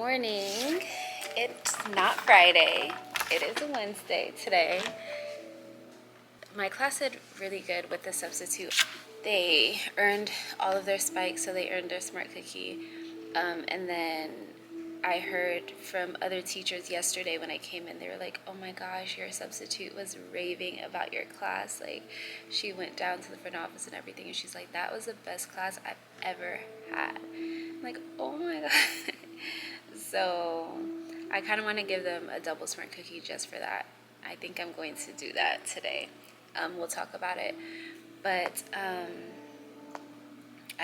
morning. It's not Friday. It is a Wednesday today. My class did really good with the substitute. They earned all of their spikes, so they earned their smart cookie. And then I heard from other teachers yesterday when I came in, they were like, oh my gosh, your substitute was raving about your class. Like, she went down to the front office and everything, and she's like, that was the best class I've ever had. I'm like, oh my god. So I kind of want to give them a double smart cookie just for that. I think I'm going to do that today. We'll talk about it. But I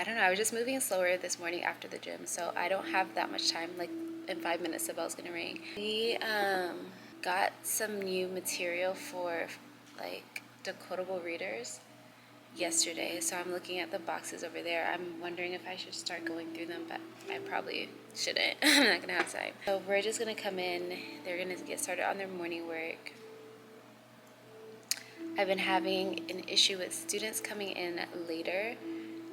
don't know, I was just moving slower this morning after the gym, so I don't have that much time. Like, in 5 minutes the bell's gonna ring. We got some new material for like decodable readers yesterday, so I'm looking at the boxes over there. I'm wondering if I should start going through them, but I probably shouldn't. I'm not gonna have time. So we're just gonna come in, they're gonna get started on their morning work. I've been having an issue with students coming in later,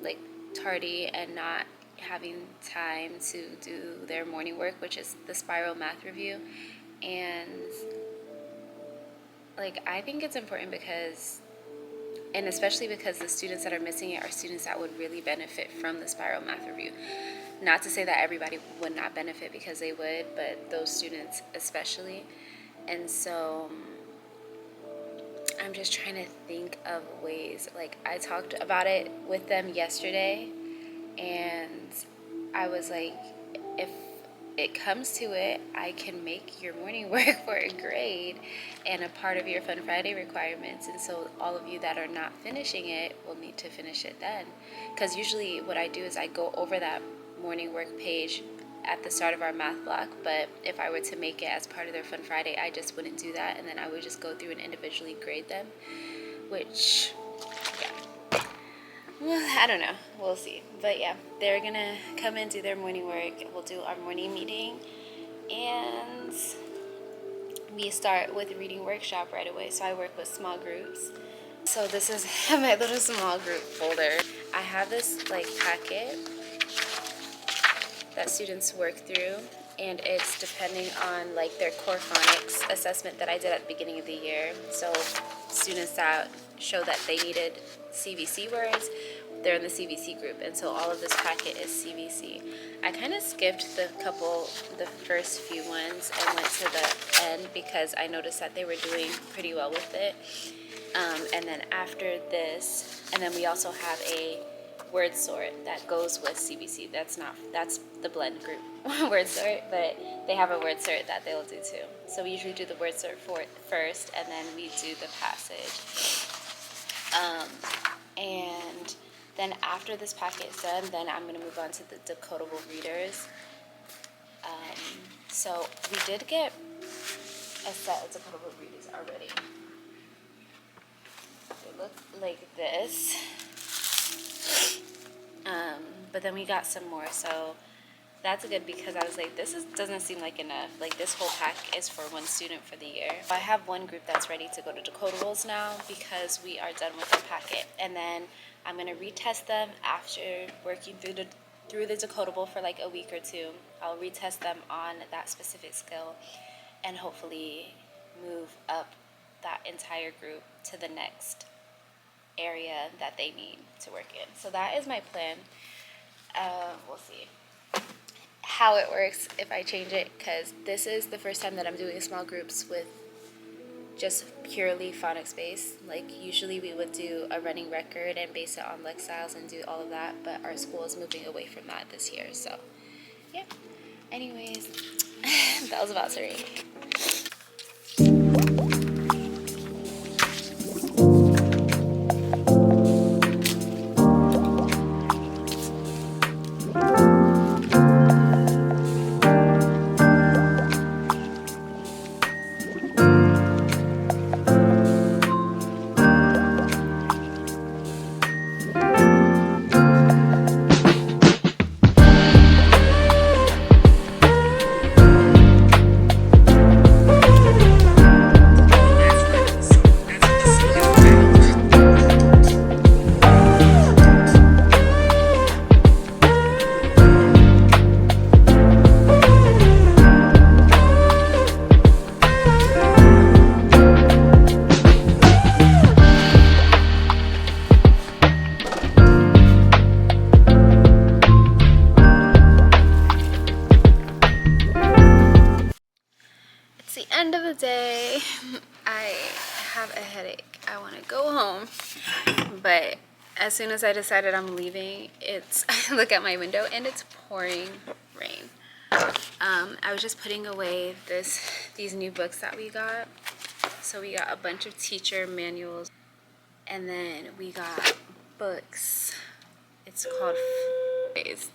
like tardy, and not having time to do their morning work, which is the spiral math review. And like, I think it's important because, and especially because the students that are missing it are students that would really benefit from the spiral math review. Not to say that everybody would not benefit, because they would, but those students especially. And so I'm just trying to think of ways. Like, I talked about it with them yesterday, and I was like, if it comes to it, I can make your morning work for a grade and a part of your Fun Friday requirements. And so all of you that are not finishing it will need to finish it then. Because usually what I do is I go over that morning work page at the start of our math block, but if I were to make it as part of their Fun Friday, I just wouldn't do that, and then I would just go through and individually grade them, which, yeah, well, I don't know, we'll see. But yeah, they're gonna come in, do their morning work, we'll do our morning meeting, and we start with reading workshop right away. So I work with small groups. So this is my little small group folder. I have this like packet that students work through, and it's depending on like their core phonics assessment that I did at the beginning of the year. So students that show that they needed CVC words, they're in the CVC group, and so all of this packet is CVC. I kind of skipped the first few ones and went to the end because I noticed that they were doing pretty well with it. And then after this, and then we also have a word sort that goes with CBC. That's the blend group word sort, but they have a word sort that they'll do too. So we usually do the word sort first, and then we do the passage. And then after this packet is done, then I'm going to move on to the decodable readers. So we did get a set of decodable readers already. They look like this. But then we got some more, so that's good, because I was like, doesn't seem like enough. Like, this whole pack is for one student for the year. I have one group that's ready to go to decodables now because we are done with the packet, and then I'm gonna retest them after working through the decodable for like a week or two. I'll retest them on that specific skill and hopefully move up that entire group to the next area that they need to work in. So that is my plan. We'll see how it works if I change it, because this is the first time that I'm doing small groups with just purely phonics based. Like, usually we would do a running record and base it on Lexiles and do all of that, but our school is moving away from that this year. So yeah, anyways, that was about to ring. end of the day. I have a headache. I want to go home. But as soon as I decided I'm leaving, I look at my window and it's pouring rain. I was just putting away these new books that we got. So we got a bunch of teacher manuals, and then we got books. It's called Phase.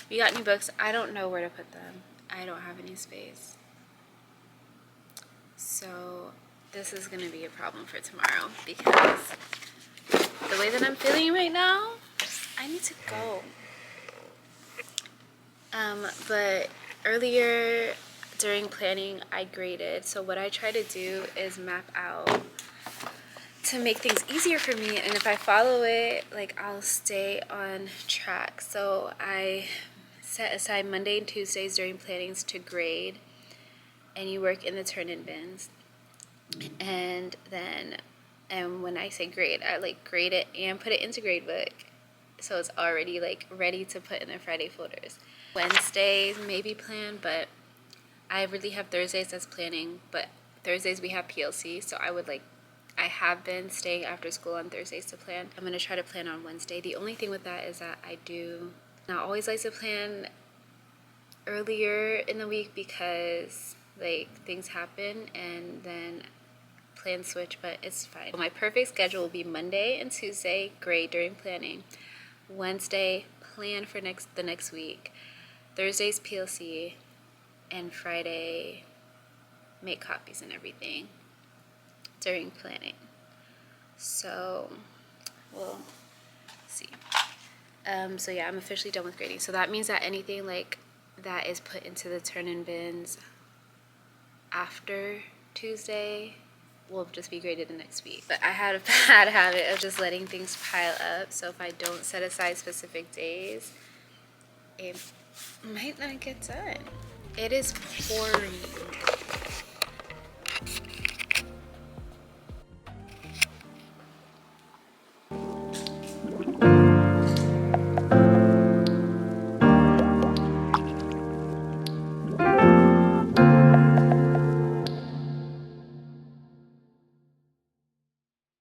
We got new books. I don't know where to put them. I don't have any space. So this is going to be a problem for tomorrow because the way that I'm feeling right now, I need to go. But earlier during planning, I graded. So what I try to do is map out to make things easier for me. And if I follow it, like, I'll stay on track. So I set aside Monday and Tuesdays during plannings to grade. And you work in the turn-in bins. And when I say grade, I like grade it and put it into gradebook. So it's already like ready to put in the Friday folders. Wednesdays maybe plan, but I really have Thursdays as planning, but Thursdays we have PLC, so I have been staying after school on Thursdays to plan. I'm going to try to plan on Wednesday. The only thing with that is that I do not always like to plan earlier in the week because like things happen and then plans switch, but it's fine. My perfect schedule will be Monday and Tuesday, grade during planning. Wednesday, plan for the next week. Thursday's PLC, and Friday, make copies and everything during planning. So, we'll see. So yeah, I'm officially done with grading. So that means that anything like that is put into the turn-in bins after Tuesday will just be graded the next week. But I had a bad habit of just letting things pile up. So if I don't set aside specific days, it might not get done. It is pouring.